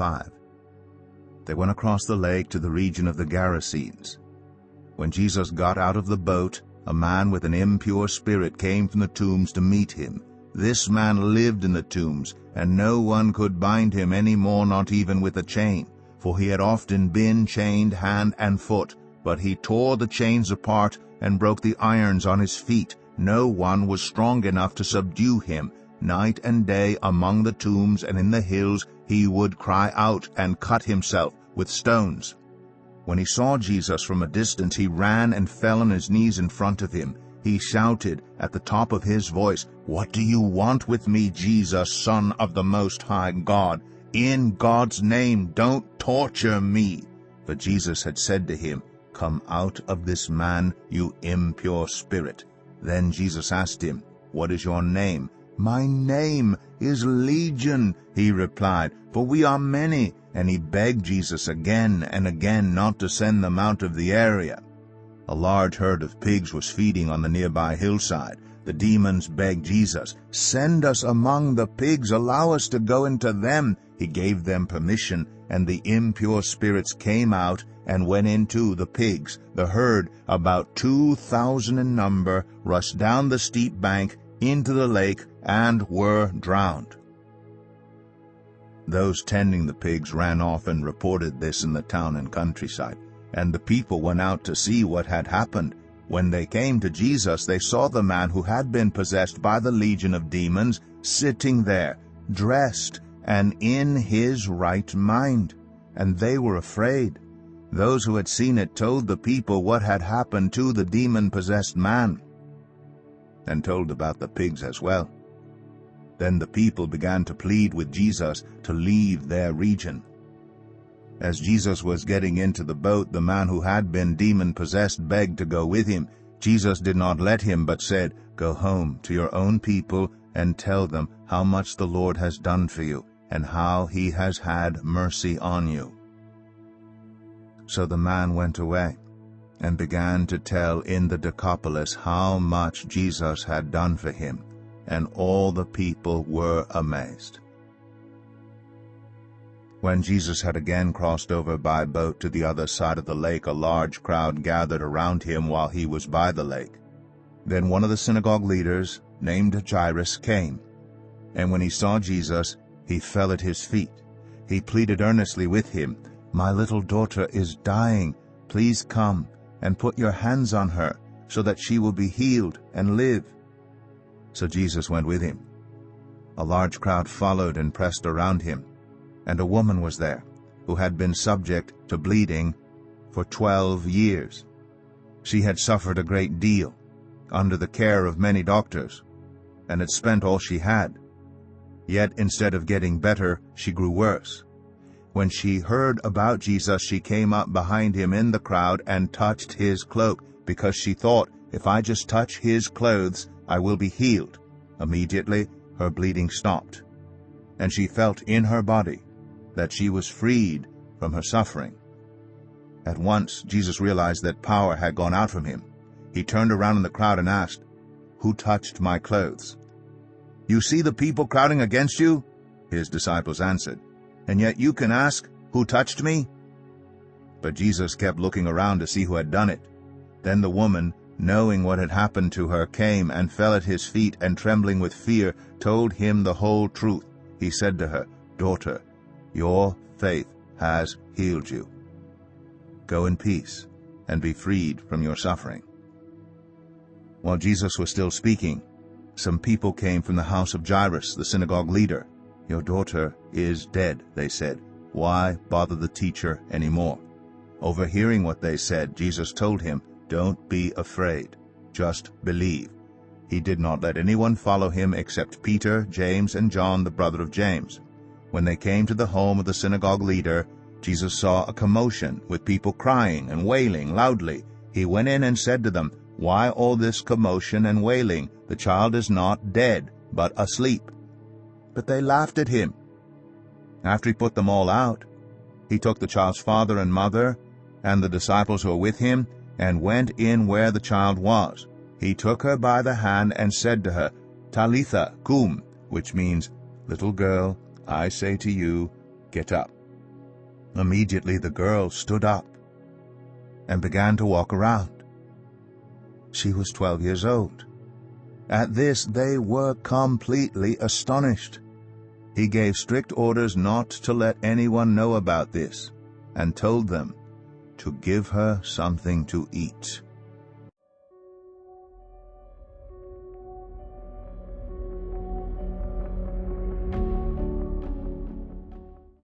5. They went across the lake to the region of the Gerasenes. When Jesus got out of the boat, a man with an impure spirit came from the tombs to meet him. This man lived in the tombs, and no one could bind him any more, not even with a chain, for he had often been chained hand and foot. But he tore the chains apart and broke the irons on his feet. No one was strong enough to subdue him. Night and day among the tombs and in the hills he would cry out and cut himself with stones. When he saw Jesus from a distance, he ran and fell on his knees in front of him. He shouted at the top of his voice, "What do you want with me, Jesus, Son of the Most High God? In God's name, don't torture me." But Jesus had said to him, "Come out of this man, you impure spirit." Then Jesus asked him, "What is your name?" "My name is Legion," he replied, "for we are many." And he begged Jesus again and again not to send them out of the area. A large herd of pigs was feeding on the nearby hillside. The demons begged Jesus, "Send us among the pigs, allow us to go into them." He gave them permission, and the impure spirits came out and went into the pigs. The herd, about 2,000 in number, rushed down the steep bank into the lake and were drowned. Those tending the pigs ran off and reported this in the town and countryside, and the people went out to see what had happened. When they came to Jesus, they saw the man who had been possessed by the legion of demons sitting there, dressed and in his right mind, and they were afraid. Those who had seen it told the people what had happened to the demon-possessed man, and told about the pigs as well. Then the people began to plead with Jesus to leave their region. As Jesus was getting into the boat, the man who had been demon-possessed begged to go with him. Jesus did not let him, but said, "Go home to your own people and tell them how much the Lord has done for you and how he has had mercy on you." So the man went away and began to tell in the Decapolis how much Jesus had done for him, and all the people were amazed. When Jesus had again crossed over by boat to the other side of the lake, a large crowd gathered around him while he was by the lake. Then one of the synagogue leaders, named Jairus, came, and when he saw Jesus, he fell at his feet. He pleaded earnestly with him, "My little daughter is dying. Please come and put your hands on her, so that she will be healed and live." So Jesus went with him. A large crowd followed and pressed around him, and a woman was there who had been subject to bleeding for 12 years. She had suffered a great deal under the care of many doctors, and had spent all she had. Yet instead of getting better, she grew worse. When she heard about Jesus, she came up behind him in the crowd and touched his cloak, because she thought, "If I just touch his clothes, I will be healed." Immediately her bleeding stopped, and she felt in her body that she was freed from her suffering. At once Jesus realized that power had gone out from him. He turned around in the crowd and asked, "Who touched my clothes?" "You see the people crowding against you?" His disciples answered. "And yet you can ask, 'Who touched me?'" But Jesus kept looking around to see who had done it. Then the woman, knowing what had happened to her, came and fell at his feet, and trembling with fear, told him the whole truth. He said to her, "Daughter, your faith has healed you. Go in peace and be freed from your suffering." While Jesus was still speaking, some people came from the house of Jairus, the synagogue leader. "Your daughter is dead," they said. "Why bother the teacher anymore?" Overhearing what they said, Jesus told him, "Don't be afraid, just believe." He did not let anyone follow him except Peter, James, and John, the brother of James. When they came to the home of the synagogue leader, Jesus saw a commotion with people crying and wailing loudly. He went in and said to them, "Why all this commotion and wailing? The child is not dead, but asleep." But they laughed at him. After he put them all out, he took the child's father and mother and the disciples who were with him and went in where the child was. He took her by the hand and said to her, "Talitha cum," which means, "Little girl, I say to you, get up." Immediately the girl stood up and began to walk around. She was 12 years old. At this they were completely astonished. He gave strict orders not to let anyone know about this, and told them to give her something to eat.